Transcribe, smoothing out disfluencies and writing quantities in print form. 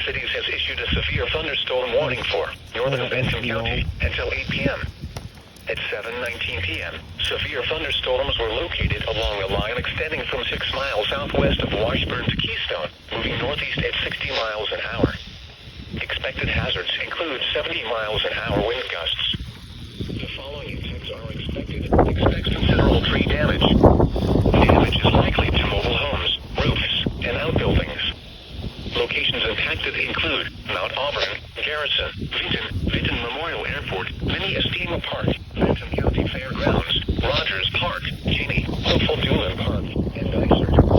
Cities has issued a severe thunderstorm warning for northern Benson County until 8 p.m. At 7:19 p.m., severe thunderstorms were located along a line extending from 6 miles southwest of Washburn to Keystone, moving northeast at 60 miles an hour. Expected hazards include 70 miles an hour wind gusts. The following impacts are expected. Expect considerable tree damage. Damage is likely to mobile homes, roofs, and outbuildings. Locations impacted include Mount Auburn, Garrison, Vinton Memorial Airport, Mini Estima Park, Benton County Fairgrounds, Rogers Park, Cheney, Hopeful Doolin Park, and Dysart.